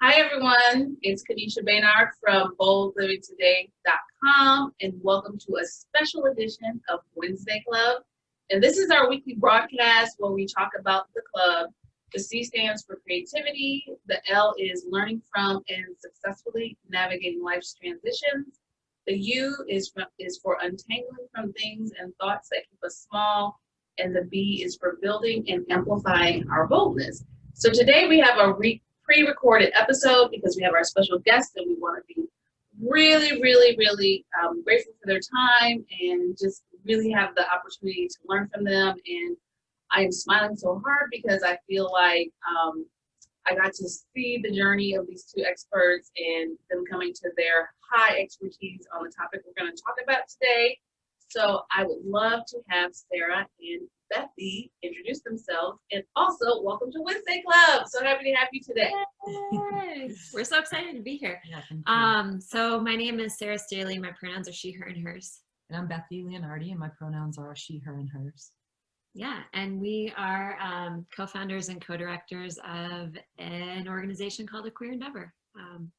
Hi everyone, it's Kanesha Baynard from boldlivingtoday.com and welcome to a special edition of Wednesday Club. And this is our weekly broadcast where we talk about the club. The C stands for creativity, the L is learning from and successfully navigating life's transitions. The U is for untangling from things and thoughts that keep us small, and the B is for building and amplifying our boldness. So today we have a pre-recorded episode because we have our special guests and we want to be really grateful for their time and just really have the opportunity to learn from them. And I am smiling so hard because I feel like I got to see the journey of these two experts and them coming to their high expertise on the topic we're going to talk about today. So I would love to have Sara and Bethy introduce themselves, and also welcome to Wednesday Club. So happy to have you today. Yay. We're so excited to be here. So my name is Sara Staley. My pronouns are she, her, and hers. And I'm Bethy Leonardi, and my pronouns are she, her, and hers. Yeah, and we are co-founders and co-directors of an organization called A Queer Endeavor.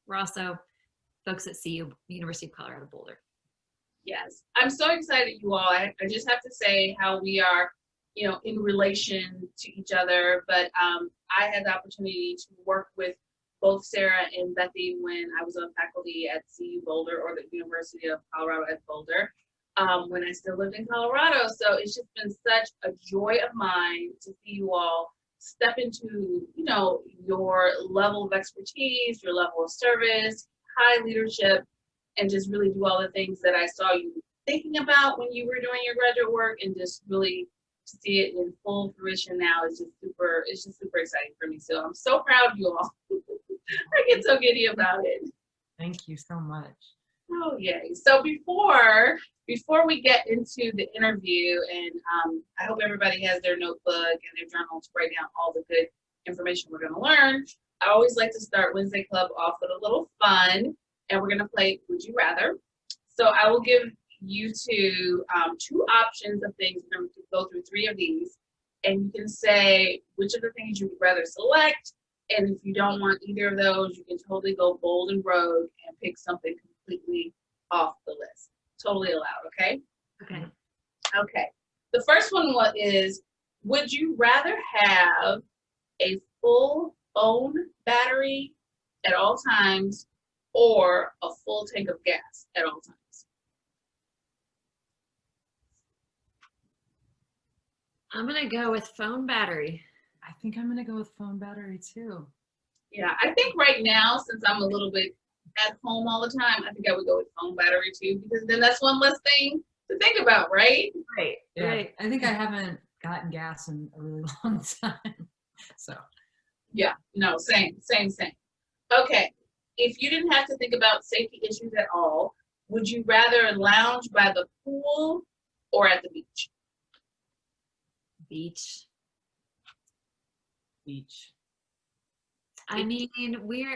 We're also folks at C.U.B, University of Colorado Boulder. Yes, I'm so excited, you all. I just have to say how we are, in relation to each other. But I had the opportunity to work with both Sara and Bethy when I was on faculty at CU Boulder, or the University of Colorado at Boulder, when I still lived in Colorado. So it's just been such a joy of mine to see you all step into, your level of expertise, your level of service, high leadership, and just really do all the things that I saw you thinking about when you were doing your graduate work, and just really to see it in full fruition now is just super exciting for me. So I'm so proud of you all. I get so giddy about it. Thank you so much. Oh, yay. So before we get into the interview, and I hope everybody has their notebook and their journal to write down all the good information we're going to learn, I always like to start Wednesday Club off with a little fun, and we're going to play Would You Rather. So I will give you two options of things. We're going to go through three of these, and you can say which of the things you would rather select. And if you don't want either of those, you can totally go bold and rogue and pick something completely off the list. Totally allowed, okay? Okay. The first one is, would you rather have a full phone battery at all times or a full tank of gas at all times? I'm going to go with phone battery. I think I'm going to go with phone battery too. Yeah, I think right now, since I'm a little bit at home all the time, I think I would go with phone battery too, because then that's one less thing to think about, right? Right. Yeah. Right. I think I haven't gotten gas in a really long time. So. Yeah, no, same. Okay, if you didn't have to think about safety issues at all, would you rather lounge by the pool or at the beach? Beach. I mean,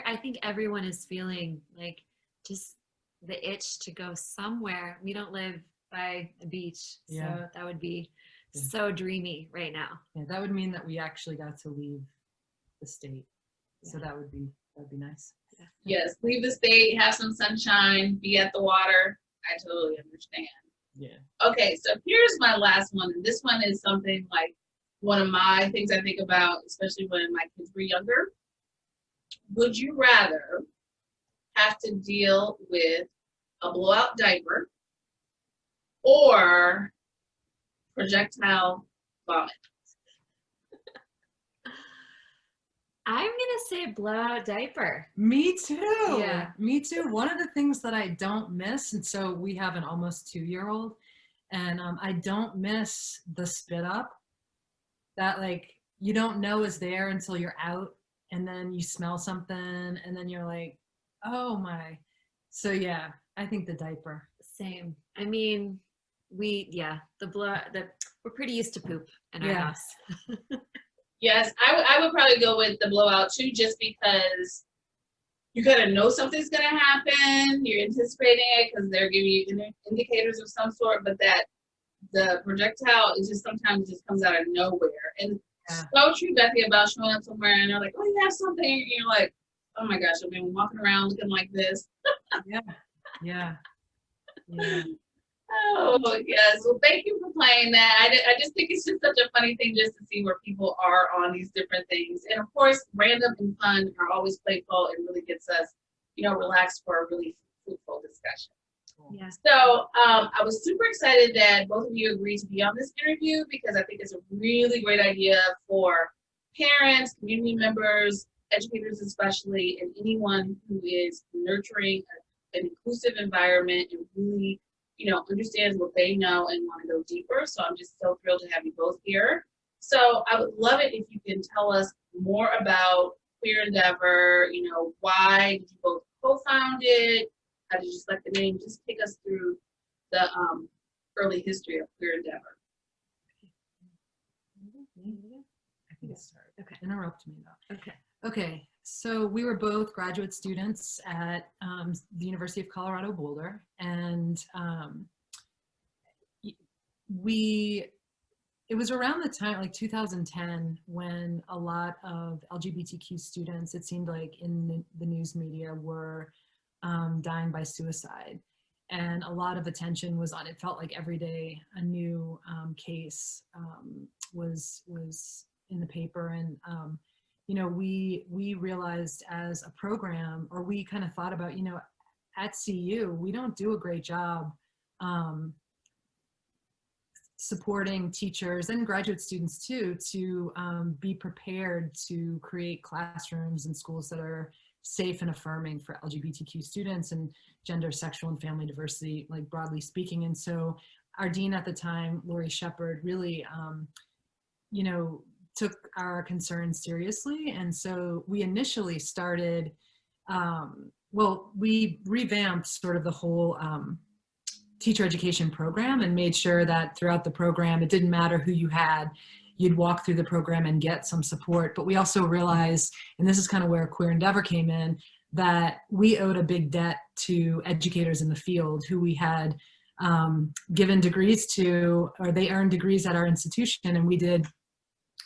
I think everyone is feeling like just the itch to go somewhere. We don't live by a beach, so that would be so dreamy right now. Yeah, that would mean that we actually got to leave the state. So that'd be nice. Yeah. Yes, leave the state, have some sunshine, be at the water. I totally understand. Yeah. Okay, so here's my last one. And this one is something like one of my things I think about, especially when my kids were younger. Would you rather have to deal with a blowout diaper or projectile vomit? I'm going to say blowout diaper. Me too. Yeah. Me too. One of the things that I don't miss, and so we have an almost 2-year-old, and I don't miss the spit up that you don't know is there until you're out, and then you smell something, and then you're like, oh my. So yeah, I think the diaper. Same. I mean, we're pretty used to poop in our house. Yes, I would probably go with the blowout too, just because you gotta know something's gonna happen. You're anticipating it because they're giving you indicators of some sort, but that the projectile is just sometimes just comes out of nowhere. And so true, Bethy, about showing up somewhere and they're like, oh, you have something, and you're like, oh my gosh, I mean, walking around looking like this. Yeah. Yeah. Yeah. Oh, yes. Well, thank you for playing that. I just think it's just such a funny thing just to see where people are on these different things. And of course, random and fun are always playful and really gets us, relaxed for a really fruitful discussion. Yeah. So I was super excited that both of you agreed to be on this interview because I think it's a really great idea for parents, community members, educators especially, and anyone who is nurturing an inclusive environment and really, understands what they know and want to go deeper. So I'm just so thrilled to have you both here. So I would love it if you can tell us more about Queer Endeavor, why did you both co-found it? How did you select the name? Just take us through the early history of Queer Endeavor. I can start. Okay. Interrupt me though. Okay. Okay. So we were both graduate students at the University of Colorado Boulder, and it was around the time, like 2010, when a lot of LGBTQ students, it seemed like in the news media, were dying by suicide. And a lot of attention was on, it felt like every day a new case was in the paper. And, we realized as a program, or we kind of thought about, at CU, we don't do a great job supporting teachers and graduate students too, to be prepared to create classrooms and schools that are safe and affirming for LGBTQ students and gender, sexual, and family diversity, like broadly speaking. And so our dean at the time, Lori Shepard, really, took our concerns seriously. And so we initially started, we revamped sort of the whole teacher education program and made sure that throughout the program, it didn't matter who you had, you'd walk through the program and get some support. But we also realized, and this is kind of where Queer Endeavor came in, that we owed a big debt to educators in the field who we had given degrees to, or they earned degrees at our institution, and we did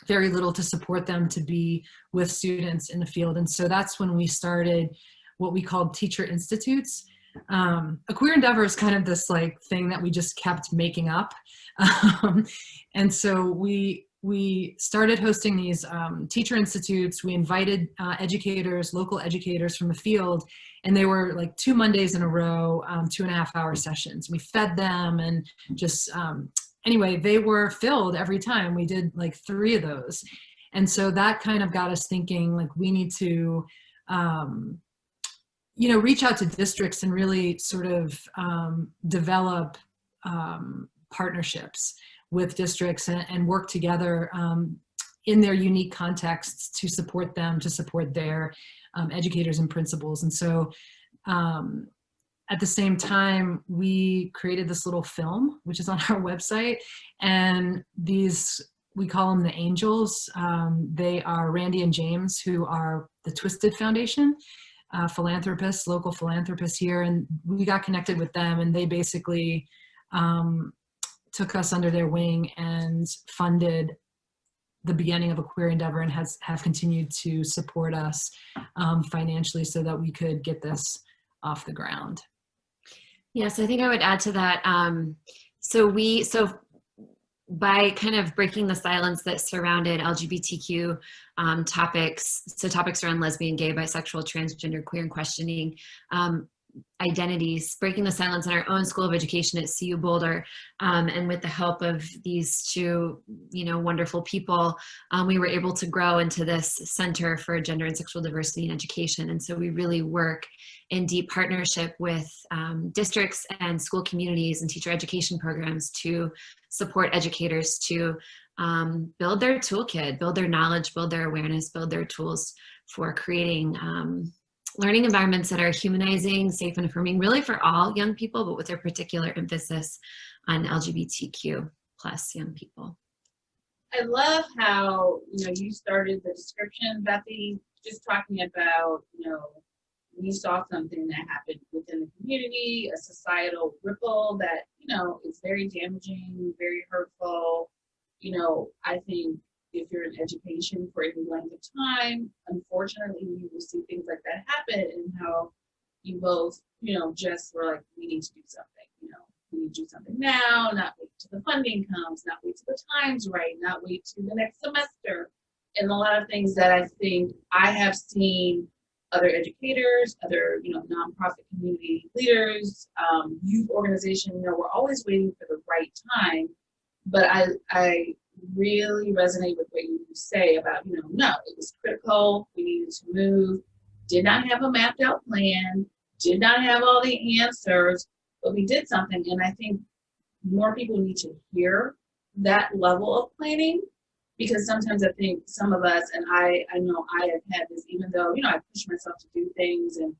very little to support them to be with students in the field. And so that's when we started what we called Teacher Institutes. A Queer Endeavor is kind of this like thing that we just kept making up. And so we started hosting these Teacher Institutes. We invited educators, local educators from the field, and they were like 2 Mondays in a row, 2.5-hour sessions. We fed them and just, anyway, they were filled every time. We did like 3 of those. And so that kind of got us thinking, like, we need to, reach out to districts and really sort of develop partnerships with districts and work together in their unique contexts to support them, to support their educators and principals. And so at the same time, we created this little film, which is on our website, and these, we call them the angels. They are Randy and James, who are the Twisted Foundation, philanthropists, local philanthropists here, and we got connected with them, and they basically took us under their wing and funded the beginning of a Queer Endeavor, and have continued to support us financially so that we could get this off the ground. Yes, I think I would add to that. So by kind of breaking the silence that surrounded LGBTQ topics, so topics around lesbian, gay, bisexual, transgender, queer, and questioning identities, breaking the silence in our own School of Education at CU Boulder, and with the help of these 2, wonderful people, we were able to grow into this Center for Gender and Sexual Diversity in Education. And so we really work in deep partnership with districts and school communities and teacher education programs to support educators to build their toolkit, build their knowledge, build their awareness, build their tools for creating learning environments that are humanizing, safe, and affirming, really for all young people, but with a particular emphasis on LGBTQ plus young people. I love how, you started the description, Bethy, just talking about, we saw something that happened within the community, a societal ripple that, is very damaging, very hurtful. I think, if you're in education for any length of time, unfortunately, you will see things like that happen, and how you both, just were like, we need to do something, we need to do something now, not wait till the funding comes, not wait till the time's right, not wait till the next semester. And a lot of things that I think I have seen other educators, other, nonprofit community leaders, youth organization, we're always waiting for the right time. But I really resonate with what you say about, no, it was critical, we needed to move, did not have a mapped out plan, did not have all the answers, but we did something. And I think more people need to hear that level of planning, because sometimes I think some of us, and I know I have had this, even though, I push myself to do things and,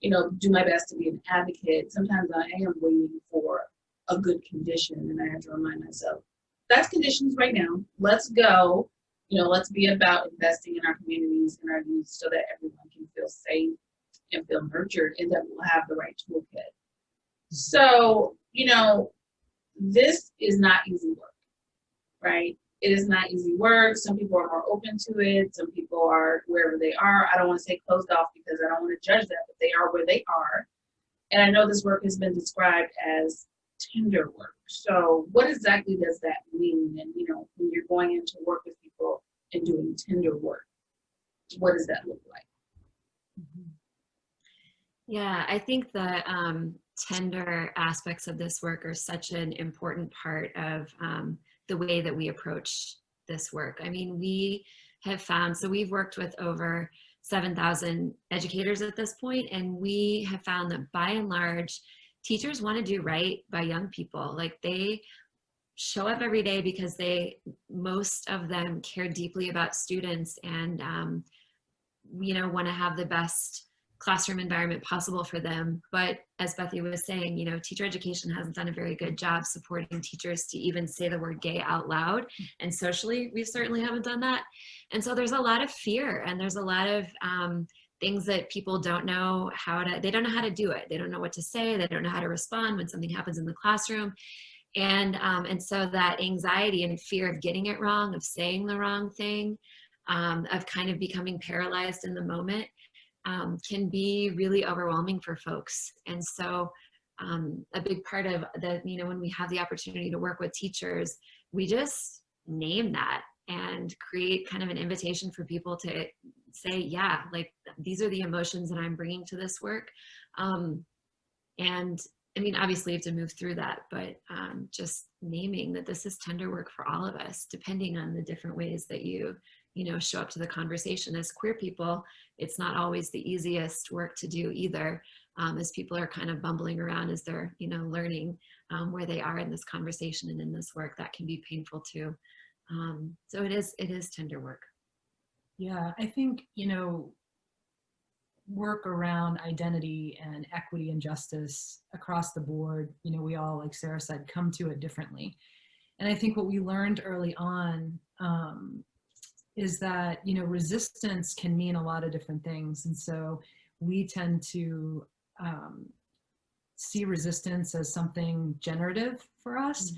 do my best to be an advocate, sometimes I am waiting for a good condition, and I have to remind myself, that's conditions right now. Let's go. Let's be about investing in our communities and our youth so that everyone can feel safe and feel nurtured, and that we'll have the right toolkit. So, this is not easy work, right? It is not easy work. Some people are more open to it. Some people are wherever they are. I don't want to say closed off because I don't want to judge them, but they are where they are. And I know this work has been described as tender work. So what exactly does that mean? And, when you're going into work with people and doing tender work, what does that look like? Yeah, I think the tender aspects of this work are such an important part of the way that we approach this work. I mean, we have found, so we've worked with over 7,000 educators at this point, and we have found that by and large, teachers want to do right by young people. Like, they show up every day because most of them care deeply about students and, want to have the best classroom environment possible for them. But as Bethy was saying, teacher education hasn't done a very good job supporting teachers to even say the word gay out loud. And socially, we certainly haven't done that. And so there's a lot of fear, and there's a lot of things that people don't know they don't know how to do it. They don't know what to say. They don't know how to respond when something happens in the classroom. And so that anxiety and fear of getting it wrong, of saying the wrong thing, of kind of becoming paralyzed in the moment, can be really overwhelming for folks. And so a big part of that, when we have the opportunity to work with teachers, we just name that and create kind of an invitation for people to say, yeah, like, these are the emotions that I'm bringing to this work. And I mean, obviously you have to move through that, but just naming that this is tender work for all of us, depending on the different ways that you show up to the conversation. As queer people, it's not always the easiest work to do either, as people are kind of bumbling around as they're, learning where they are in this conversation and in this work. That can be painful too. So it is tender work. Yeah, I think, work around identity and equity and justice across the board, we all, like Sarah said, come to it differently. And I think what we learned early on is that, resistance can mean a lot of different things. And so we tend to see resistance as something generative for us.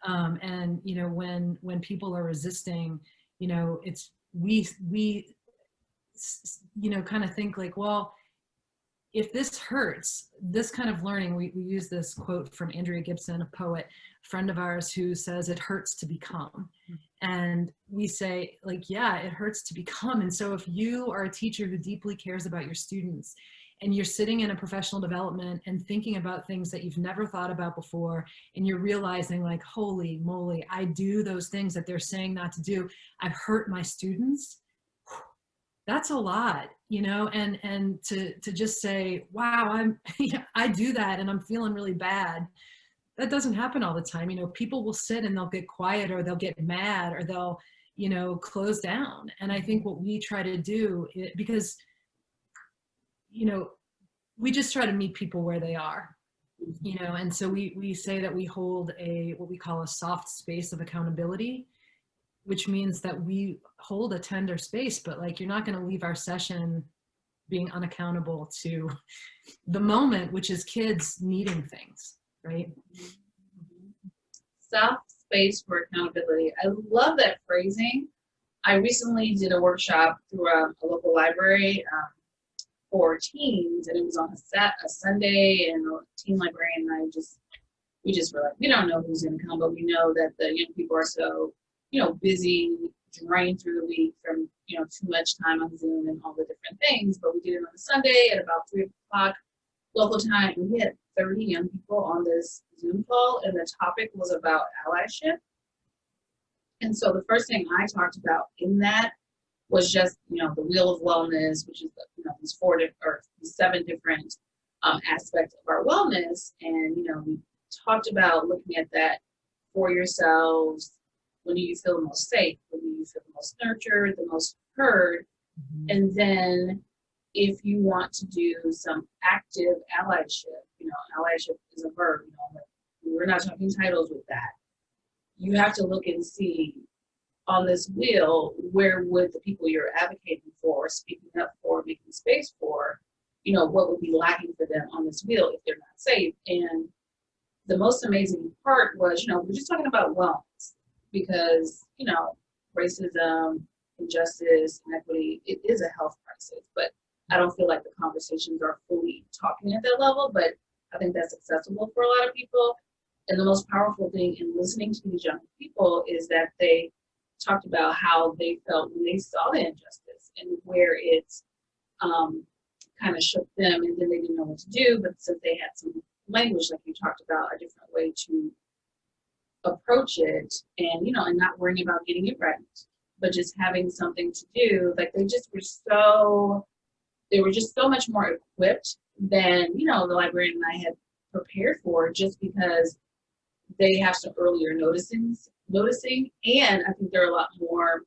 And, when people are resisting, it's, we kind of think like, well, if this hurts, this kind of learning, we use this quote from Andrea Gibson, a poet, friend of ours, who says, it hurts to become. And we say, like, yeah, it hurts to become. And so if you are a teacher who deeply cares about your students, and you're sitting in a professional development and thinking about things that you've never thought about before, and you're realizing, like, holy moly, I do those things that they're saying not to do. I've hurt my students. That's a lot, and to just say, wow, I do that and I'm feeling really bad. That doesn't happen all the time. People will sit and they'll get quiet, or they'll get mad, or they'll, close down. And I think what we try to do, because, we just try to meet people where they are, and so we say that we hold what we call a soft space of accountability, which means that we hold a tender space, but, like, you're not going to leave our session being unaccountable to the moment, which is kids needing things, right? Soft space for accountability. I love that phrasing, I recently did a workshop through a local library for teens, and it was on a Sunday, and a teen librarian and I we just were like, we don't know who's going to come, but we know that the young people are so, busy, drained through the week from, too much time on Zoom and all the different things. But we did it on a Sunday at about 3 o'clock local time. And we had 30 young people on this Zoom call, and the topic was about allyship. And so the first thing I talked about in that was just, the wheel of wellness, which is, these 7 different aspects of our wellness. And, we talked about looking at that for yourselves. When do you feel the most safe? When do you feel the most nurtured, the most heard? Mm-hmm. And then if you want to do some active allyship, allyship is a verb, we're not talking titles with that. You have to look and see on this wheel, where would the people you're advocating for, speaking up for, making space for, what would be lacking for them on this wheel if they're not safe? And the most amazing part was, we're just talking about wellness because, racism, injustice, inequity, it is a health crisis, but I don't feel like the conversations are fully talking at that level, but I think that's accessible for a lot of people. And the most powerful thing in listening to these young people is that they talked about how they felt when they saw the injustice and where it kind of shook them, and then they didn't know what to do, but since they had some language, like you talked about, a different way to approach it, and and not worrying about getting it right, but just having something to do, like they were just so much more equipped than the librarian and I had prepared for, just because they have some earlier noticing, and I think they're a lot more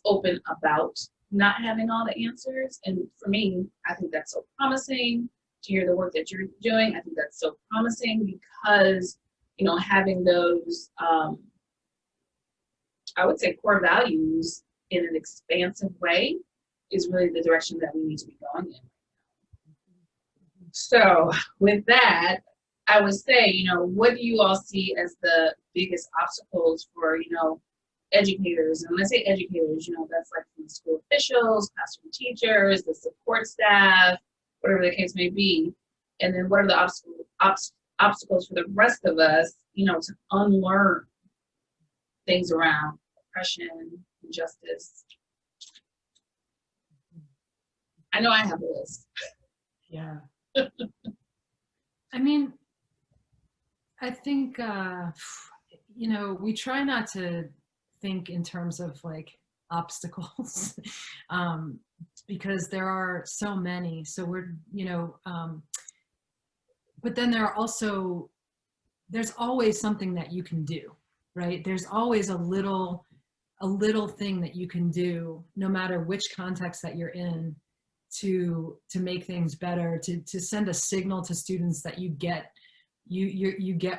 open about not having all the answers. And for me, I think that's so promising to hear the work that you're doing. I think that's so promising because, having those, I would say, core values in an expansive way is really the direction that we need to be going in. So with that, I would say, what do you all see as the biggest obstacles for, educators? And when I say educators, that's like from school officials, classroom teachers, the support staff, whatever the case may be. And then what are the obstacles for the rest of us, to unlearn things around oppression, injustice? I know I have a list. Yeah. I mean, I think, we try not to think in terms of like obstacles because there are so many. So we're, but then there's always something that you can do, right? There's always a little thing that you can do, no matter which context that you're in, to make things better, to send a signal to students that you get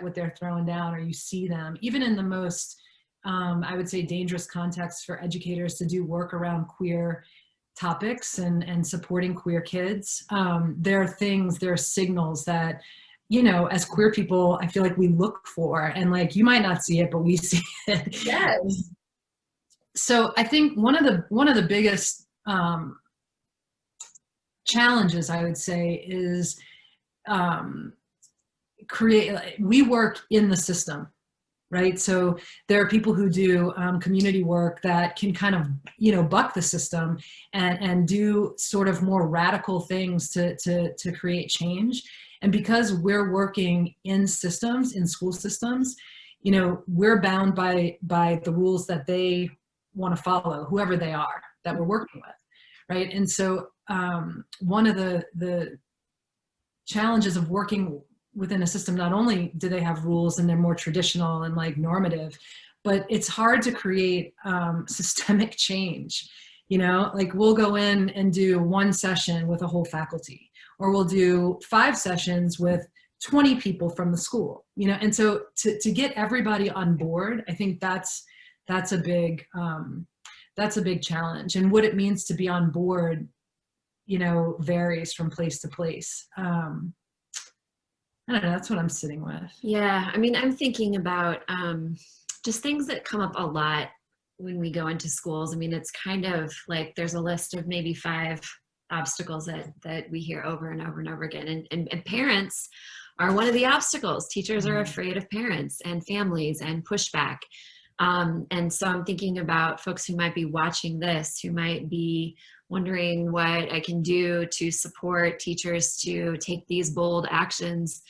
what they're throwing down, or you see them, even in the most, I would say, dangerous contexts for educators to do work around queer topics and supporting queer kids. There are signals that, as queer people, I feel like we look for, and like, you might not see it, but we see it. Yes. So I think one of the biggest challenges, I would say, is we work in the system, right? So there are people who do community work that can kind of, buck the system and do sort of more radical things to create change. And because we're working in systems, in school systems, we're bound by the rules that they want to follow, whoever they are that we're working with, right? And so one of the challenges of working within a system, not only do they have rules and they're more traditional and like normative, but it's hard to create systemic change. Like we'll go in and do one session with a whole faculty, or we'll do 5 sessions with 20 people from the school, and so to get everybody on board, I think that's a big challenge. And what it means to be on board, varies from place to place. I don't know, that's what I'm sitting with. Yeah, I mean, I'm thinking about just things that come up a lot when we go into schools. I mean, it's kind of like there's a list of maybe 5 obstacles that we hear over and over and over again. And parents are one of the obstacles. Teachers are afraid of parents and families and pushback. And so I'm thinking about folks who might be watching this, who might be wondering what I can do to support teachers to take these bold actions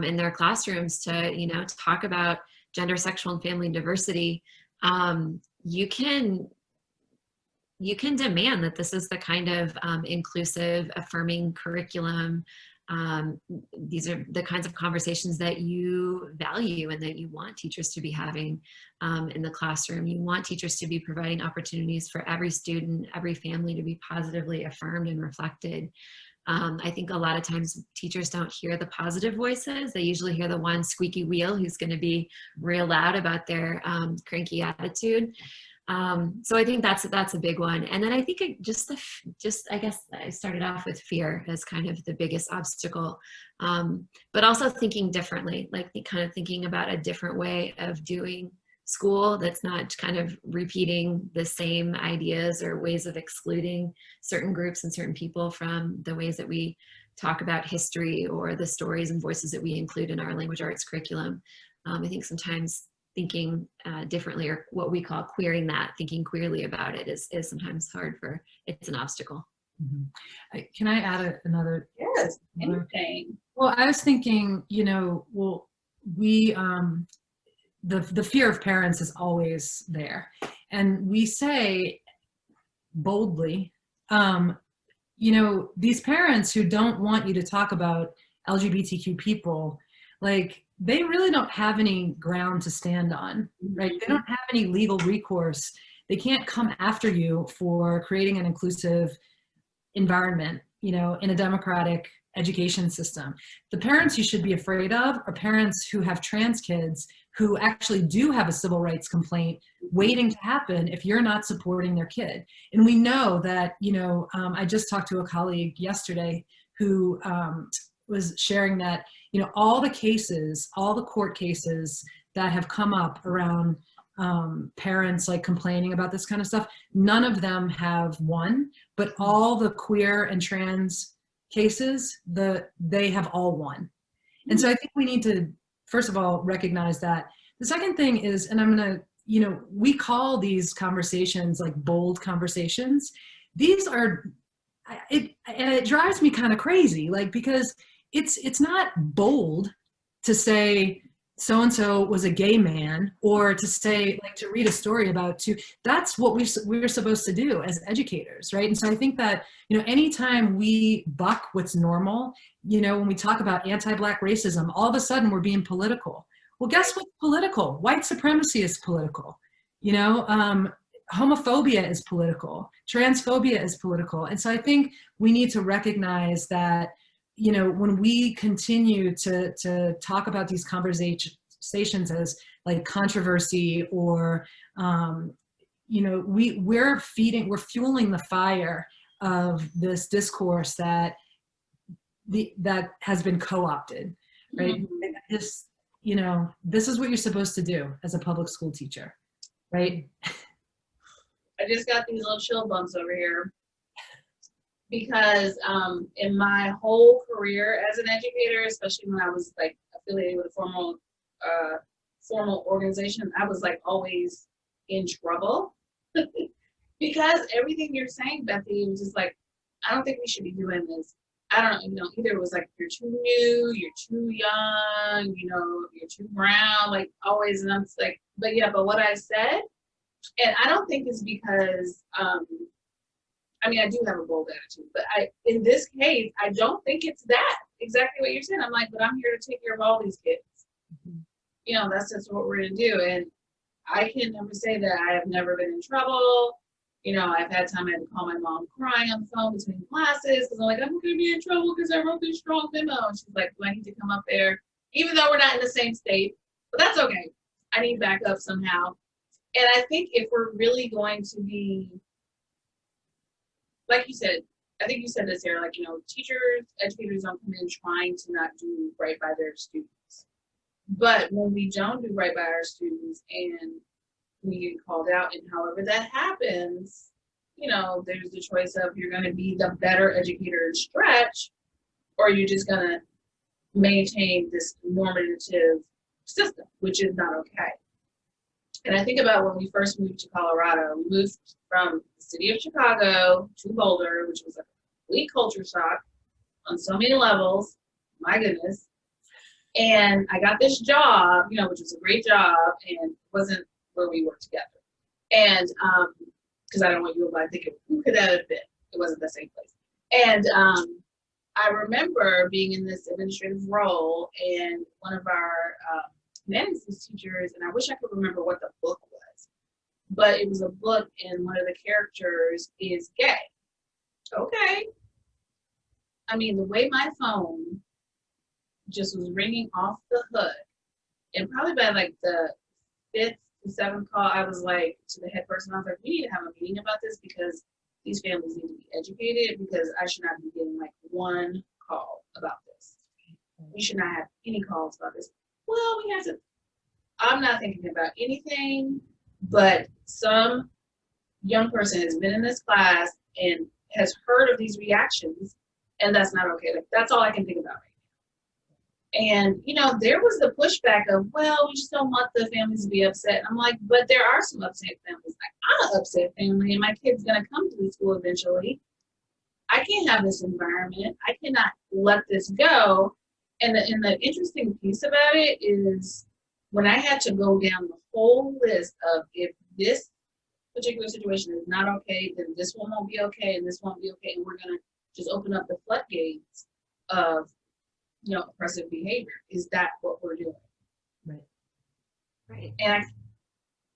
in their classrooms to, you know, to talk about gender, sexual, and family diversity. You can demand that this is the kind of inclusive, affirming curriculum. These are the kinds of conversations that you value and that you want teachers to be having in the classroom. You want teachers to be providing opportunities for every student, every family to be positively affirmed and reflected. I think a lot of times teachers don't hear the positive voices. They usually hear the one squeaky wheel who's going to be real loud about their cranky attitude. So I think that's a big one. And then I think I guess I started off with fear as kind of the biggest obstacle, but also thinking differently, like kind of thinking about a different way of doing school that's not kind of repeating the same ideas or ways of excluding certain groups and certain people from the ways that we talk about history or the stories and voices that we include in our language arts curriculum. I think sometimes thinking differently, or what we call queering that, thinking queerly about it is sometimes hard it's an obstacle. Mm-hmm. Can I add another? Yes, anything. Well, I was thinking, we, the fear of parents is always there. And we say boldly, these parents who don't want you to talk about LGBTQ people, like, they really don't have any ground to stand on, right? They don't have any legal recourse. They can't come after you for creating an inclusive environment, in a democratic education system. The parents you should be afraid of are parents who have trans kids who actually do have a civil rights complaint waiting to happen if you're not supporting their kid. And we know that, I just talked to a colleague yesterday who was sharing that, all the court cases that have come up around parents like complaining about this kind of stuff, none of them have won, but all the queer and trans cases, they have all won. And so I think we need to, first of all, recognize that. The second thing is, and I'm going to, we call these conversations like bold conversations. These are, and it drives me kind of crazy, like, because it's not bold to say so-and-so was a gay man, or to say, like, to read a story about that's what we're supposed to do as educators, right? And so I think that, anytime we buck what's normal, when we talk about anti-Black racism, all of a sudden we're being political. Well, guess what's political? White supremacy is political. Homophobia is political. Transphobia is political. And so I think we need to recognize that, when we continue to talk about these conversations as like controversy, or, we're fueling the fire of this discourse that has been co-opted, right? Mm-hmm. This is what you're supposed to do as a public school teacher, right? I just got these little chill bumps over here. Because in my whole career as an educator, especially when I was like affiliated with a formal organization, I was like always in trouble because everything you're saying, Bethy, was just like, I don't think we should be doing this. I don't know, either it was like, you're too new, you're too young, you're too brown, like always. And I'm just like, but what I said, and I don't think it's because, I do have a bold attitude, but in this case, I don't think it's that, exactly what you're saying. I'm like, but I'm here to take care of all these kids. Mm-hmm. That's just what we're going to do. And I can never say that I have never been in trouble. I've had time I had to call my mom crying on the phone between classes because I'm like, I'm going to be in trouble because I wrote this strong memo. And she's like, do I need to come up there? Even though we're not in the same state, but that's okay. I need backup somehow. And I think if we're really going to be, like you said, I think you said this here, like, teachers, educators don't come in trying to not do right by their students. But when we don't do right by our students and we get called out, and however that happens, you know, there's the choice of you're going to be the better educator and stretch, or you're just going to maintain this normative system, which is not okay. And I think about when we first moved to Colorado, we moved from the city of Chicago to Boulder, which was a complete culture shock on so many levels. My goodness. And I got this job, you know, which was a great job, and wasn't where we worked together. And because I don't want you to think, who could that have been? It wasn't the same place. And I remember being in this administrative role, and one of our humanities teachers, and I wish I could remember what the book was, but it was a book, and one of the characters is gay. Okay. I mean, the way my phone just was ringing off the hook, and probably by like the 5th to 7th call, I was like to the head person, I was like, we need to have a meeting about this, because these families need to be educated, because I should not be getting like one call about this. We should not have any calls about this. Well, we have to, I'm not thinking about anything, but some young person has been in this class and has heard of these reactions, and that's not okay. Like, that's all I can think about right now. And, you know, there was the pushback of, well, we just don't want the families to be upset. And I'm like, but there are some upset families. Like, I'm an upset family, and my kid's going to come to the school eventually. I can't have this environment. I cannot let this go. And the interesting piece about it is when I had to go down the whole list of, if this particular situation is not okay, then this one won't be okay, and this won't be okay, and we're going to just open up the floodgates of, you know, oppressive behavior. Is that what we're doing? Right. Right. And,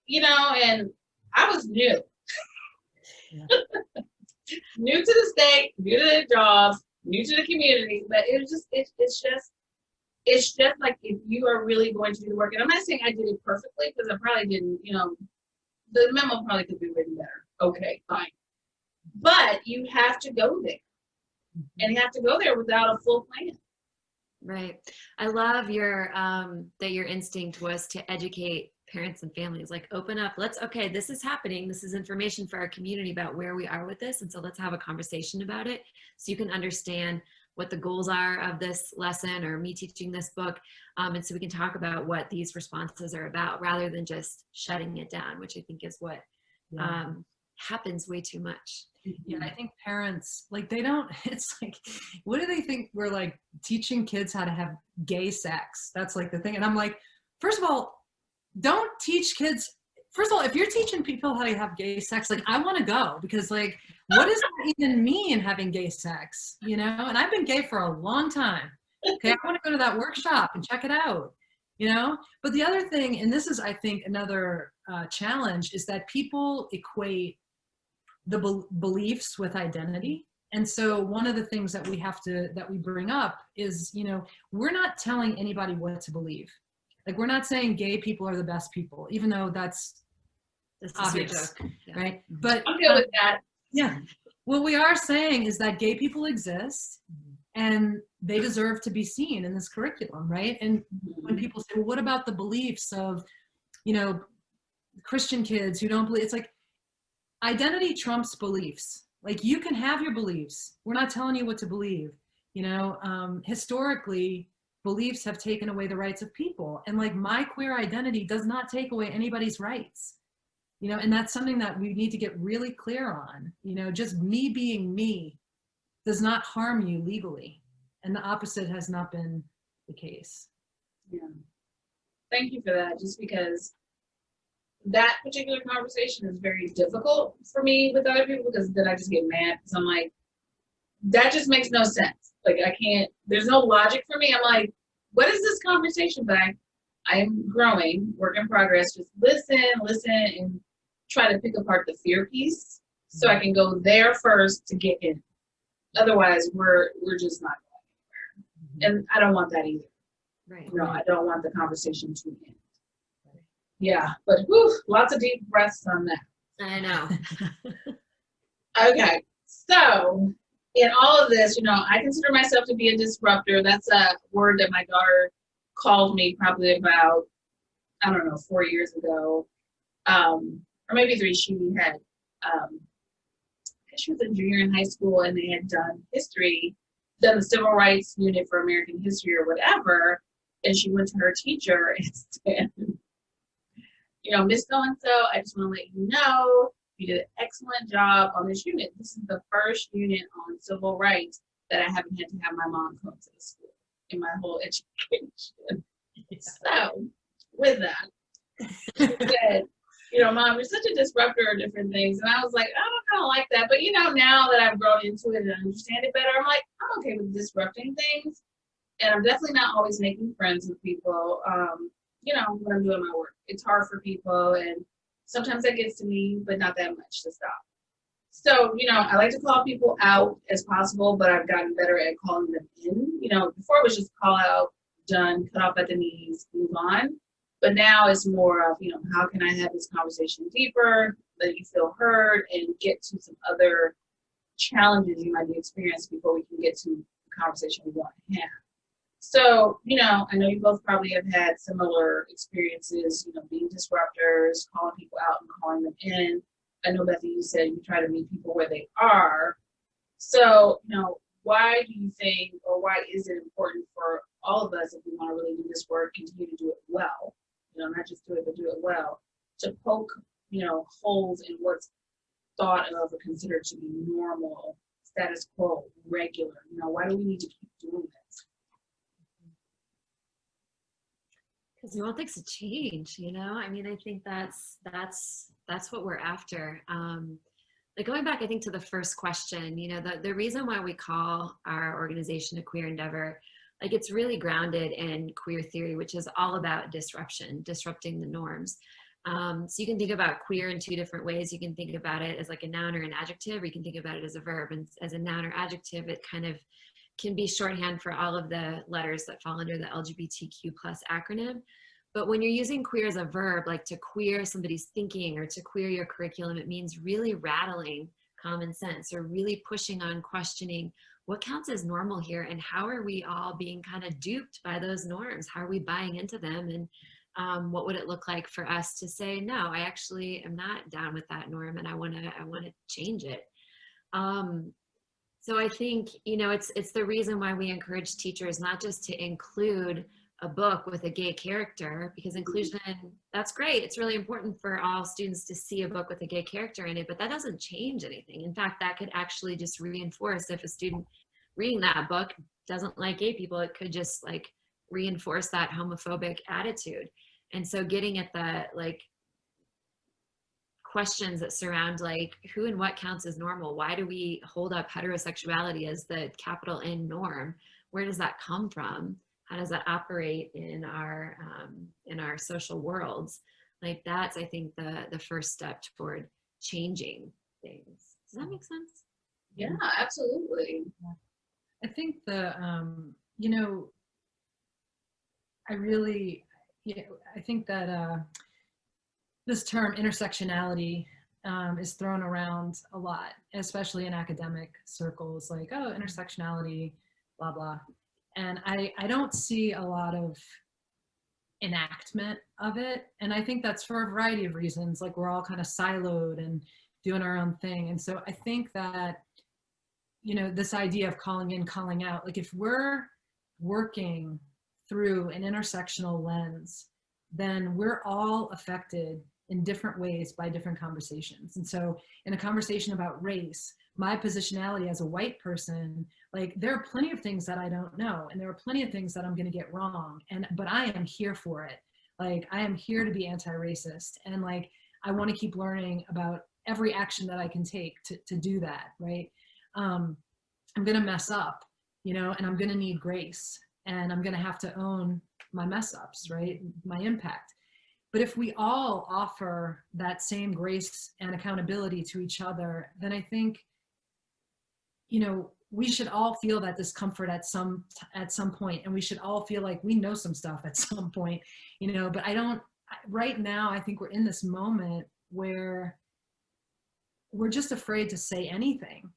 you know, and I was new. Yeah. New to the state, new to the job, new to the community, but it was just, it's just like, if you are really going to do the work, and I'm not saying I did it perfectly, because I probably didn't, you know, the memo probably could be written better. Okay, fine. But you have to go there. And you have to go there without a full plan. Right. I love your that your instinct was to educate parents and families, like open up, okay, this is happening. This is information for our community about where we are with this. And so let's have a conversation about it, so you can understand what the goals are of this lesson or me teaching this book. And so we can talk about what these responses are about, rather than just shutting it down, which I think is what happens way too much. Yeah, I think parents, like, they don't, it's like, what do they think we're like teaching kids how to have gay sex? That's like the thing. And I'm like, first of all, don't teach kids. First of all, if you're teaching people how to have gay sex, like, I want to go, because like, what does that even mean, having gay sex? You know, and I've been gay for a long time. Okay, I want to go to that workshop and check it out, you know? But the other thing, and this is, I think, another challenge, is that people equate the beliefs with identity. And so one of the things that we bring up is, you know, we're not telling anybody what to believe. Like, we're not saying gay people are the best people, even though that's obvious, right? But I'm good with that. Yeah. What we are saying is that gay people exist, and they deserve to be seen in this curriculum, right? And when people say, well, what about the beliefs of, you know, Christian kids who don't believe, it's like, identity trumps beliefs. Like, you can have your beliefs. We're not telling you what to believe. You know, historically, beliefs have taken away the rights of people. And like, my queer identity does not take away anybody's rights. You know, and that's something that we need to get really clear on. You know, just me being me does not harm you legally. And the opposite has not been the case. Yeah. Thank you for that, just because that particular conversation is very difficult for me with other people, because then I just get mad, because I'm like, that just makes no sense. Like, I can't, there's no logic for me. I'm like, what is this conversation? But I am growing, work in progress. Just listen, and try to pick apart the fear piece, so I can go there first to get in. Otherwise, we're just not going anywhere. And I don't want that either. Right. No, I don't want the conversation to end. Yeah, but whew, lots of deep breaths on that. I know. Okay, so in all of this, you know, I consider myself to be a disruptor. That's a word that my daughter called me probably about, I don't know, 4 years ago. or maybe 3. She had, I guess she was a junior in high school, and they had done done the civil rights unit for American history or whatever. And she went to her teacher and said, Miss So-and-so, I just want to let you know you did an excellent job on this unit. This is the first unit on civil rights that I haven't had to have my mom come to the school in my whole education. So, with that, she said, Mom, you're such a disruptor of different things. And I was like, I don't kind of like that. But, now that I've grown into it and understand it better, I'm like, I'm okay with disrupting things. And I'm definitely not always making friends with people, when I'm doing my work. It's hard for people, and sometimes that gets to me, but not that much to stop. So, I like to call people out as possible, but I've gotten better at calling them in. Before it was just call out, done, cut off at the knees, move on. But now it's more of, how can I have this conversation deeper, let you feel heard, and get to some other challenges you might be experiencing before we can get to the conversation we want to have. So, I know you both probably have had similar experiences, being disruptors, calling people out and calling them in. I know, Bethy, you said you try to meet people where they are. So, why do you think, or why is it important for all of us, if we want to really do this work, continue to do it well, not just do it, but do it well, to poke, holes in what's thought of or considered to be normal, status quo, regular? Why do we need to keep doing this? Because we want things to change, I think that's what we're after. Like going back, I think, to the first question, the reason why we call our organization a queer endeavor, like, it's really grounded in queer theory, which is all about disrupting the norms. So you can think about queer in 2 different ways. You can think about it as like a noun or an adjective, or you can think about it as a verb. And as a noun or adjective, it kind of can be shorthand for all of the letters that fall under the LGBTQ+ acronym. But when you're using queer as a verb, like to queer somebody's thinking or to queer your curriculum, it means really rattling common sense, or really pushing on questioning what counts as normal here, and how are we all being kind of duped by those norms? How are we buying into them? And what would it look like for us to say, no, I actually am not down with that norm, and I want to change it. So I think, it's the reason why we encourage teachers not just to include a book with a gay character, because inclusion, that's great. It's really important for all students to see a book with a gay character in it, but that doesn't change anything. In fact, that could actually just reinforce, if a student reading that book doesn't like gay people, it could just like reinforce that homophobic attitude. And so getting at the questions that surround who and what counts as normal. Why do we hold up heterosexuality as the capital N norm? Where does that come from? How does that operate in our social worlds? That's, I think, the first step toward changing things. Does that make sense? Yeah, absolutely. I think I think that this term intersectionality is thrown around a lot, especially in academic circles, like, oh, intersectionality, blah, blah. And I don't see a lot of enactment of it. And I think that's for a variety of reasons. Like, we're all kind of siloed and doing our own thing. And so I think that, this idea of calling in, calling out, like, if we're working through an intersectional lens, then we're all affected in different ways by different conversations. And so in a conversation about race, my positionality as a white person, like, there are plenty of things that I don't know, and there are plenty of things that I'm going to get wrong, but I am here for it. Like, I am here to be anti-racist, and like, I want to keep learning about every action that I can take to do that, right? I'm going to mess up, and I'm going to need grace, and I'm going to have to own my mess ups, right? My impact. But if we all offer that same grace and accountability to each other, then I think, we should all feel that discomfort at some point, and we should all feel like we know some stuff at some point, but right now, I think we're in this moment where we're just afraid to say anything.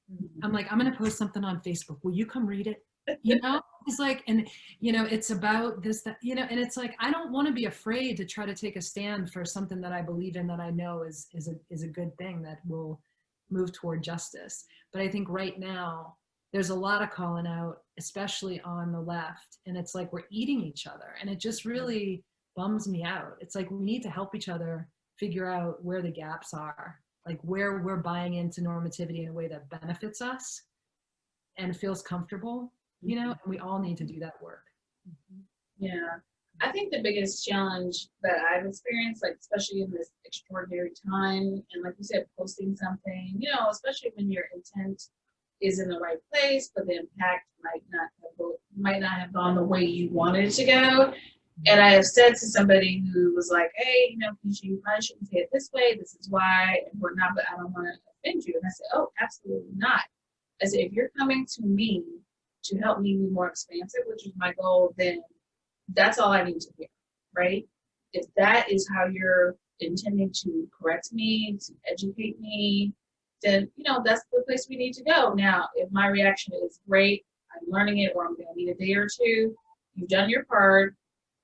I'm like, I'm going to post something on Facebook. Will you come read it? It's like, and you know, it's about this, that, you know, and it's like, I don't want to be afraid to try to take a stand for something that I believe in, that I know is a good thing that will move toward justice. But I think right now there's a lot of calling out, especially on the left, and it's like we're eating each other, and it just really bums me out. It's like we need to help each other figure out where the gaps are, like where we're buying into normativity in a way that benefits us and feels comfortable, you know, and we all need to do that work. Yeah. I think the biggest challenge that I've experienced, like especially in this extraordinary time, and like you said, posting something, you know, especially when your intent is in the right place, but the impact might not have gone the way you wanted it to go. And I have said to somebody who was like, hey, you know, you probably shouldn't say it this way. This is why, and whatnot, but I don't want to offend you. And I said, oh, absolutely not. I said, if you're coming to me to help me be more expansive, which is my goal, then that's all I need to hear, right? If that is how you're intending to correct me, to educate me, then, you know, that's the place we need to go. Now, if my reaction is great, I'm learning it, or I'm going to need a day or two, you've done your part,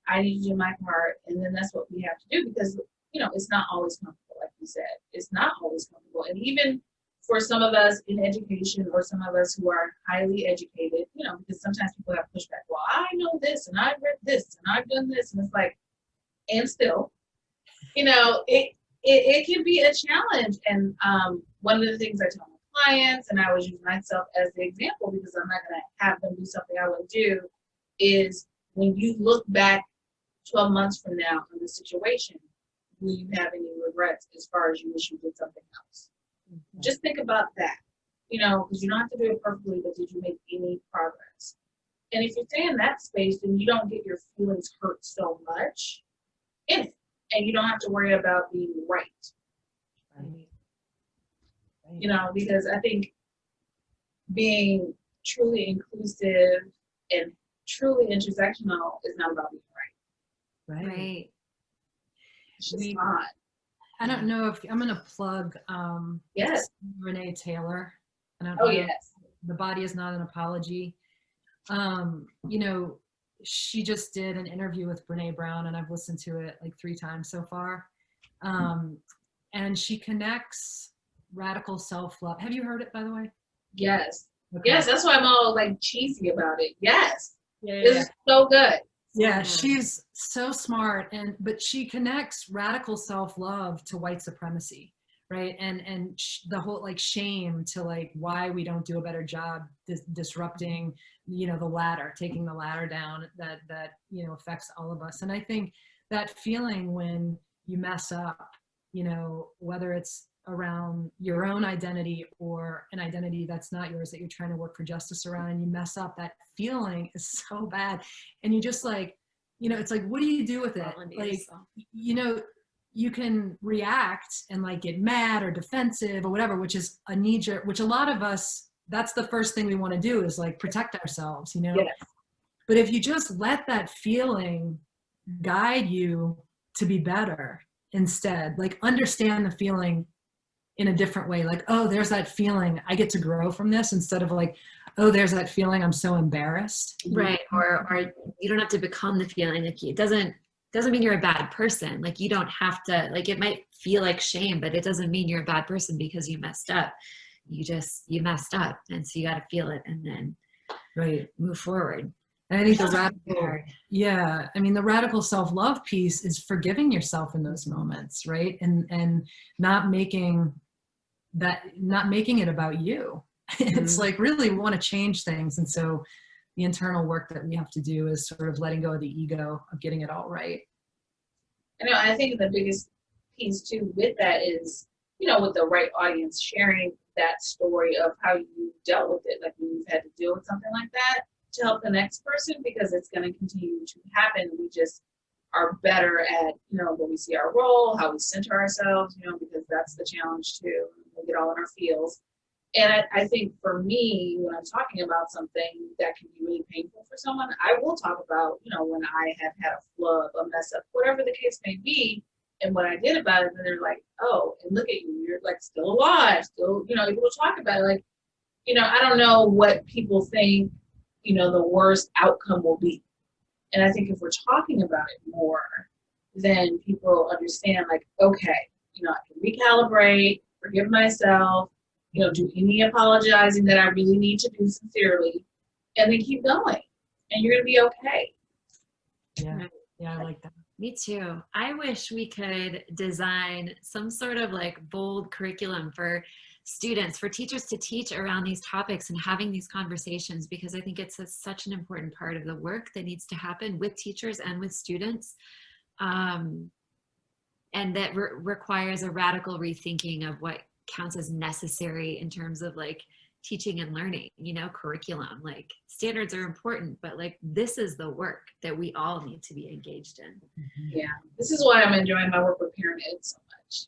I need to do my part, and then that's what we have to do, because, you know, it's not always comfortable, like you said. It's not always comfortable. And even for some of us in education, or some of us who are highly educated, you know, because sometimes people have pushback. Well, I know this, and I've read this, and I've done this, and it's like, and still, you know, it can be a challenge. And one of the things I tell my clients, and I always use myself as the example because I'm not going to have them do something I wouldn't do, is when you look back 12 months from now on the situation, will you have any regrets as far as you wish you did something else? Mm-hmm. Just think about that, you know, because you don't have to do it perfectly, but did you make any progress? And if you stay in that space, then you don't get your feelings hurt so much in it, and you don't have to worry about being right. You know, because I think being truly inclusive and truly intersectional is not about being right. Right. It's just not. I don't know if I'm going to plug yes, Renee Taylor. I don't oh know. yes. The Body is Not an Apology. You know, she just did an interview with Brene Brown, and I've listened to it like 3 times so far. And she connects radical self-love. Have you heard it, by the way? Yes. Okay. Yes, that's why I'm all like cheesy about it. Yes. Yeah, it's so good. Yeah, she's so smart, but she connects radical self-love to white supremacy, right? And the whole like shame to like why we don't do a better job disrupting, you know, the ladder, taking the ladder down that you know affects all of us. And I think that feeling when you mess up, you know, whether it's around your own identity or an identity that's not yours that you're trying to work for justice around, and you mess up, that feeling is so bad. And you just like, you know, it's like, what do you do with it? Like, you know, you can react and like get mad or defensive or whatever, which is a knee-jerk, which a lot of us, that's the first thing we want to do is like protect ourselves, you know? Yes. But if you just let that feeling guide you to be better instead, like understand the feeling in a different way, like, oh, there's that feeling, I get to grow from this, instead of like, oh, there's that feeling, I'm so embarrassed. Right. Or you don't have to become the feeling. Like it doesn't mean you're a bad person. Like you don't have to, like it might feel like shame, but it doesn't mean you're a bad person because you messed up. You messed up. And so you got to feel it and then move forward. And I think the radical self-love piece is forgiving yourself in those moments, right? And not making it about you. It's like really want to change things. And so the internal work that we have to do is sort of letting go of the ego of getting it all right. I think the biggest piece too with that is, you know, with the right audience, sharing that story of how you dealt with it, like when you've had to deal with something like that, to help the next person, because it's going to continue to happen. We just are better at, you know, when we see our role, how we center ourselves, you know, because that's the challenge too. We get all in our feels. And I think for me, when I'm talking about something that can be really painful for someone, I will talk about, you know, when I have had a flub, a mess up, whatever the case may be, and what I did about it. And they're like, oh, and look at you, you're like still alive, still, you know, able to talk about it. Like, you know, I don't know what people think the worse outcome will be. And I think if we're talking about it more, then people understand, like, okay, I can recalibrate, forgive myself, do any apologizing that I really need to do sincerely, and then keep going. And you're going to be okay. Yeah. Yeah, I like that. Me too. I wish we could design some sort of like bold curriculum for students, for teachers to teach around these topics and having these conversations, because I think it's such an important part of the work that needs to happen with teachers and with students. And that requires a radical rethinking of what counts as necessary in terms of like teaching and learning, curriculum. Like standards are important, but like this is the work that we all need to be engaged in. Yeah, this is why I'm enjoying my work with Parent Ed so much,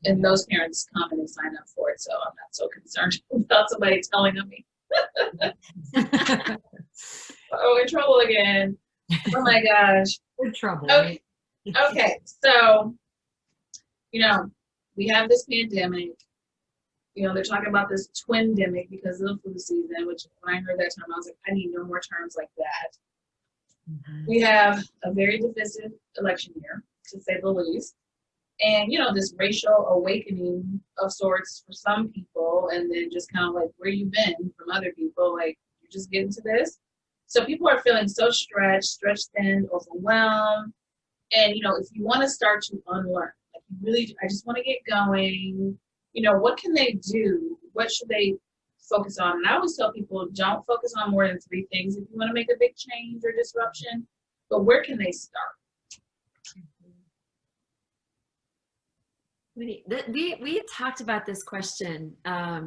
and those parents come and they sign up for it, so I'm not so concerned about somebody telling on me. Oh, in trouble again. Oh my gosh. We're trouble. Okay. Okay, so we have this pandemic. They're talking about this twin-demic because of the flu season, which when I heard that term, I was like, I need no more terms like that. Mm-hmm. We have a very divisive election year, to say the least. And, this racial awakening of sorts for some people, and then just kind of like where you been from other people, like you're just getting to this. So people are feeling so stretched thin, overwhelmed. And, if you want to start to unlearn, like you really, I just want to get going, what can they do? What should they focus on? And I always tell people, don't focus on more than 3 things if you want to make a big change or disruption, but where can they start? We talked about this question a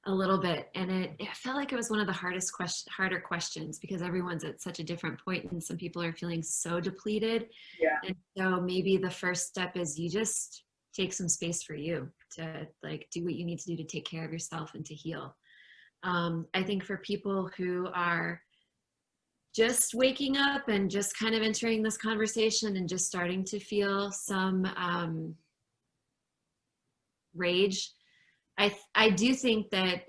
little bit, and it felt like it was one of the harder questions because everyone's at such a different point, and some people are feeling so depleted. Yeah. And so maybe the first step is you just take some space for you to like do what you need to do to take care of yourself and to heal. I think for people who are just waking up and just kind of entering this conversation and just starting to feel some rage, I do think that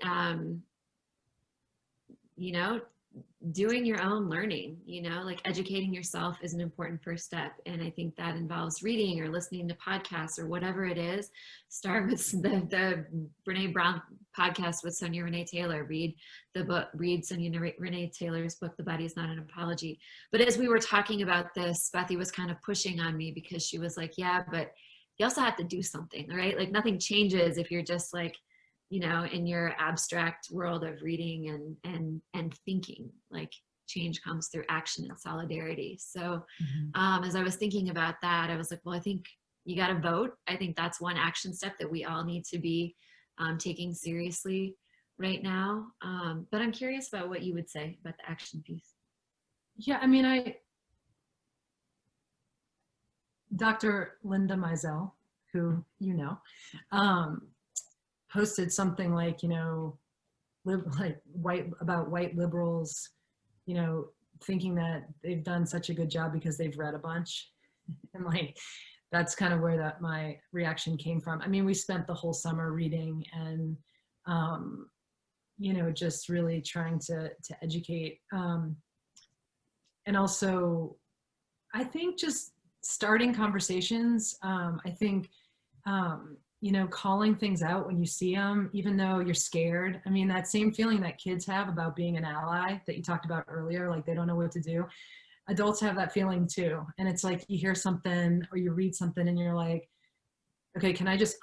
doing your own learning, like educating yourself is an important first step. And I think that involves reading or listening to podcasts or whatever it is. Start with the Brene Brown podcast with Sonia Renee Taylor. Read Sonia Renee Taylor's book, The Body is Not an Apology. But as we were talking about this, Bethy was kind of pushing on me because she was like, yeah, but you also have to do something, right? Like nothing changes if you're just like, in your abstract world of reading and thinking. Like change comes through action and solidarity. So as I was thinking about that, I was like, well, I think you got to vote. I think that's one action step that we all need to be taking seriously right now. But I'm curious about what you would say about the action piece. Yeah, I mean, Dr. Linda Mizell, who posted something like, about white liberals, thinking that they've done such a good job because they've read a bunch. And like, that's kind of where my reaction came from. I mean, we spent the whole summer reading and, just really trying to educate. And also, I think just starting conversations, I think, calling things out when you see them, even though you're scared. I mean, that same feeling that kids have about being an ally that you talked about earlier, like they don't know what to do. Adults have that feeling too. And it's like you hear something or you read something and you're like, okay, can I just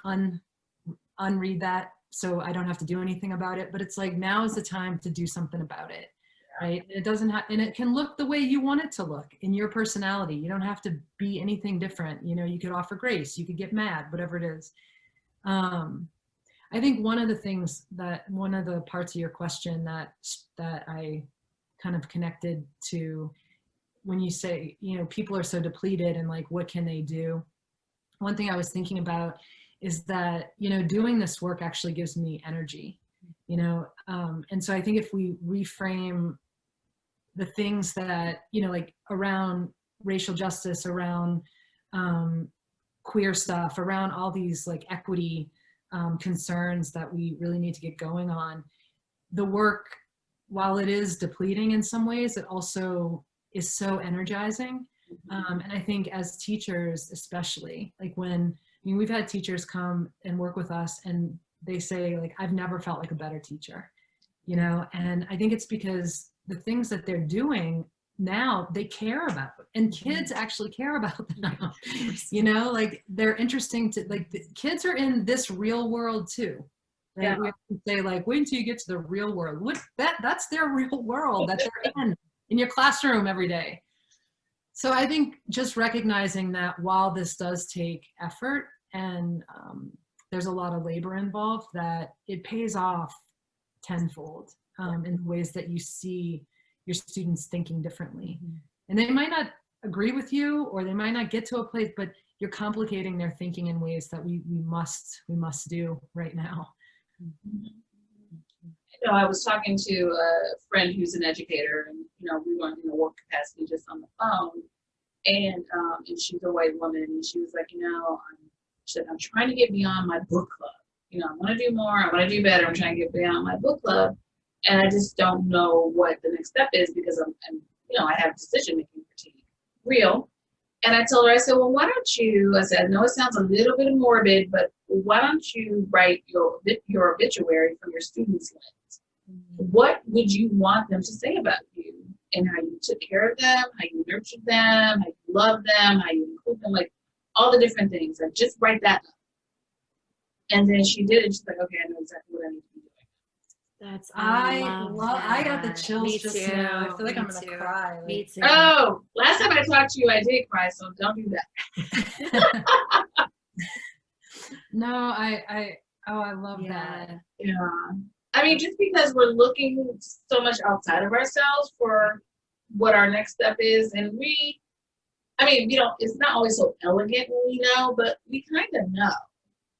unread that so I don't have to do anything about it? But it's like, now is the time to do something about it. Right? It doesn't have, and it can look the way you want it to look in your personality. You don't have to be anything different. You could offer grace, you could get mad, whatever it is. I think one of the parts of your question that I kind of connected to when you say, people are so depleted and like, what can they do? One thing I was thinking about is that, doing this work actually gives me energy, and so I think if we reframe the things that, like around racial justice, around queer stuff, around all these like equity concerns that we really need to get going on, the work while it is depleting in some ways, it also is so energizing. And I think as teachers, especially, like we've had teachers come and work with us and they say, like, I've never felt like a better teacher, and I think it's because the things that they're doing now, they care about, and kids actually care about them. Like they're interesting to, like, the kids are in this real world too. Right? Yeah. We have to say, like, wait until you get to the real world. That's their real world that they're in your classroom every day. So I think just recognizing that while this does take effort and there's a lot of labor involved, that it pays off tenfold in ways that you see your students thinking differently. And they might not agree with you, or they might not get to a place, but you're complicating their thinking in ways that we must do right now. I was talking to a friend who's an educator, and we weren't in a work capacity, just on the phone, and she's a white woman, and she was like, she said, I'm trying to get beyond my book club. I want to do more. I want to do better. I'm trying to get beyond my book club, and I just don't know what the next step is, because I have decision-making fatigue, real. And I told her, I said, well, why don't you, I said, I know it sounds a little bit morbid, but why don't you write your obituary from your students' lens? What would you want them to say about you, and how you took care of them, how you nurtured them, how you loved them, how you include them, like all the different things. Like, just write that up. And then she did it. She's like, okay, I know exactly what I need to be doing. I got the chills. Me just too. now. I feel like Me I'm gonna too. cry. Like, Me too. Oh, last time I talked to you, I did cry, so don't do that. No, I love that. Yeah. I mean, just because we're looking so much outside of ourselves for what our next step is, and it's not always so elegant when we know, but we kind of know.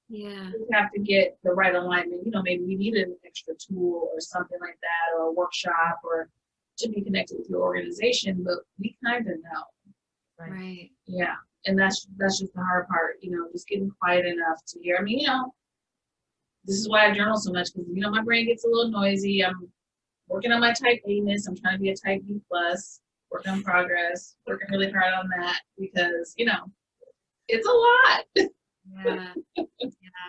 Yeah. We have to get the right alignment. Maybe we need an extra tool or something like that, or a workshop, or to be connected with your organization, but we kind of know. Right. Yeah. And that's just the hard part, just getting quiet enough to hear. This is why I journal so much, because, my brain gets a little noisy. I'm working on my type A-ness. I'm trying to be a type B+, working on progress, working really hard on that, because, it's a lot.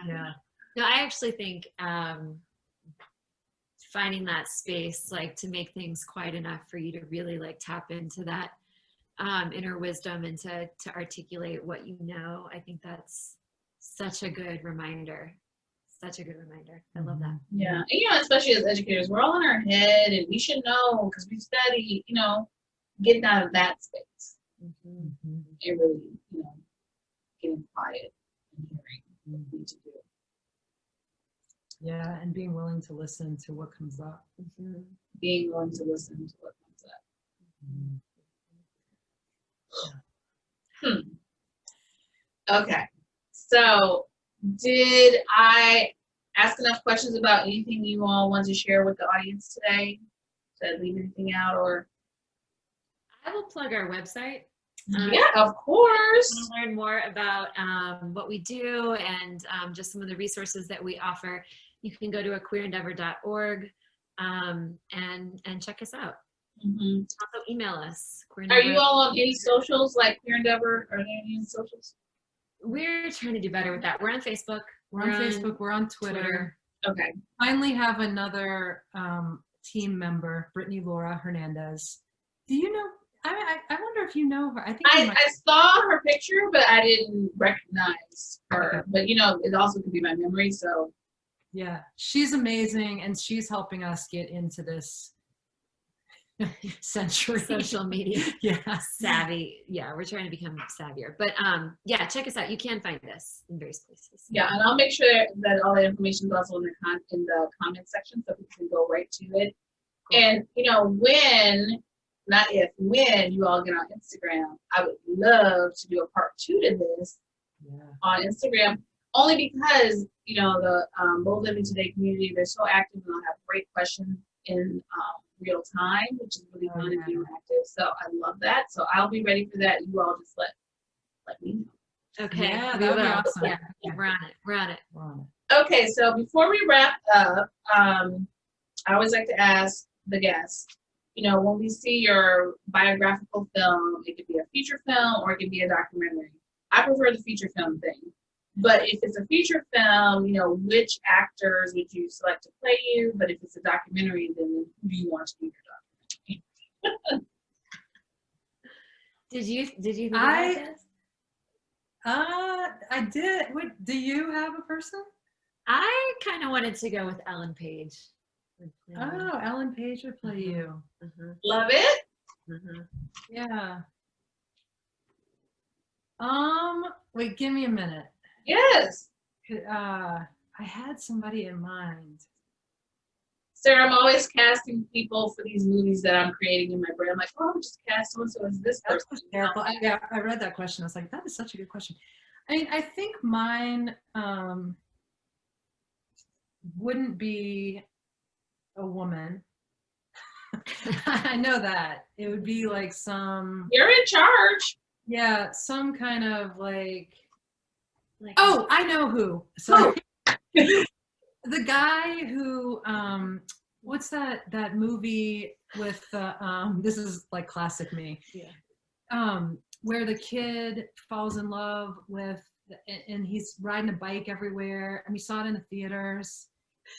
Yeah. No, I actually think finding that space, like, to make things quiet enough for you to really, like, tap into that inner wisdom and to articulate what you know, I think that's such a good reminder. I love that. Yeah. And, especially as educators, we're all in our head, and we should know, because we study, getting out of that space. And really, getting quiet and hearing what we need to do. Yeah, and being willing to listen to what comes up. Being willing to listen to what comes up. Okay. So, did I ask enough questions about anything you all want to share with the audience today? Did I leave anything out, or? I will plug our website. Yeah, of course. To learn more about what we do and just some of the resources that we offer, you can go to aqueerendeavor.org and check us out. Also email us. Are you all on any socials, like Queer Endeavor? Are there any socials? We're trying to do better with that. We're on Facebook. We're on Facebook. We're on Twitter. Okay. Finally have another team member, Brittany Laura Hernandez. Do you know? I wonder if you know her. I think I saw her picture, but I didn't recognize her. But it also could be my memory. So yeah, she's amazing, and she's helping us get into this century. Social media. Yeah. Savvy. Yeah, we're trying to become savvier. But yeah, check us out. You can find us in various places. Yeah, and I'll make sure that all the information is also in the comment section, so people can go right to it. Cool. And when you all get on Instagram, I would love to do a part 2 to this on Instagram, only because the Bold Living Today community, they're so active, and they'll have great questions in real time, which is really fun and being active. So I love that. So I'll be ready for that. You all just let me know. Okay. Yeah, that would be awesome. Yeah, we're on it. Okay, so before we wrap up, I always like to ask, the guest, you know, when we see your biographical film, it could be a feature film or it could be a documentary. I prefer the feature film thing. But if it's a feature film, you know, which actors would you select to play you? But if it's a documentary, then who do you want to be your documentary? Did you think about this? I did. What, do you have a person? I kind of wanted to go with Ellen Page. Oh, Ellen Page would play you. Love it. Yeah. Wait, give me a minute. Yes. I had somebody in mind. Sarah, I'm always casting people for these movies that I'm creating in my brain. I'm like, oh, I'm just cast so as this That's person. hysterical. Yeah, I read that question. I was like, that is such a good question. I mean, I think mine wouldn't be a woman. I know that. It would be like some. You're in charge. Yeah, some kind of like. Oh, I know who. So the guy who what's that movie with the this is like classic me. Yeah. Where the kid falls in love with and he's riding a bike everywhere, and we saw it in the theaters,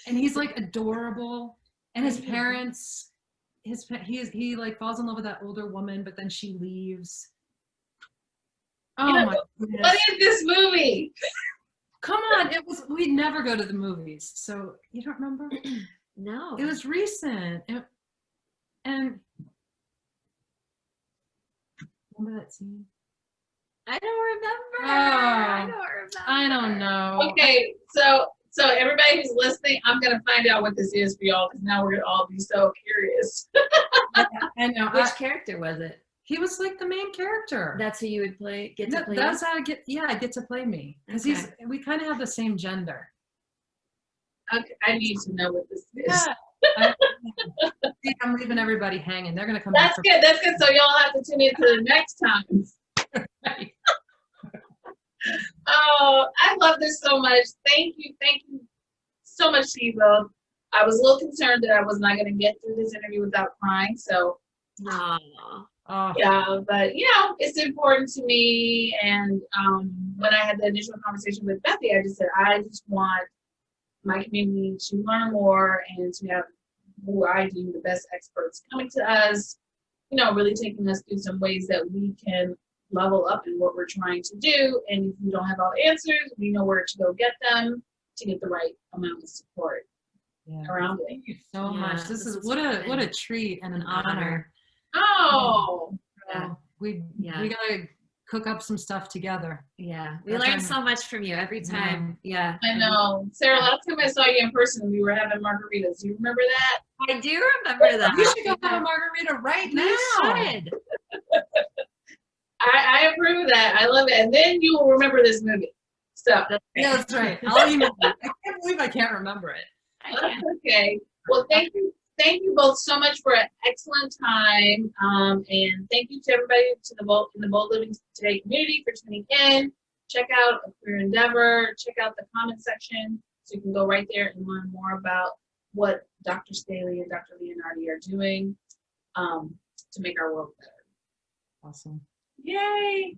and he's like adorable, and his parents he like falls in love with that older woman, but then she leaves. Oh my goodness. What is this movie? Come on, we'd never go to the movies, so you don't remember? No. It was recent. And remember that scene? I don't remember. I don't know. Okay, so everybody who's listening, I'm gonna find out what this is for y'all because now we're gonna all be so curious. I know. Which character was it? He was like the main character. That's who you would play. Get to play. That's how I get. Yeah, I get to play me because we kind of have the same gender. Okay, I need to know what this is. Yeah. I'm leaving everybody hanging. They're gonna come. That's good. That's good. So y'all have to tune in to the next time. Oh, I love this so much. Thank you so much, Shiva. I was a little concerned that I was not going to get through this interview without crying. So, yeah, but you know, it's important to me. And when I had the initial conversation with Bethy, I just said I just want my community to learn more and to have who I deem the best experts coming to us. You know, really taking us through some ways that we can level up in what we're trying to do. And if we don't have all the answers, we know where to go get them to get the right amount of support around it. Thank you so much. This is what a treat and an honor. Oh, we gotta cook up some stuff together. Yeah, we learn so much from you every time. Yeah, I know. Sarah, last time I saw you in person, we were having margaritas. Do you remember that? I do remember that. We should go have a margarita right now. We should. I approve of that. I love it. And then you will remember this movie. So yeah, that's right. I'll email you. I can't believe I can't remember it. Okay. Well, thank you both so much for an excellent time. And thank you to everybody in the Bold Living Today community for tuning in. Check out A Queer Endeavor. Check out the comment section so you can go right there and learn more about what Dr. Staley and Dr. Leonardi are doing to make our world better. Awesome. Yay!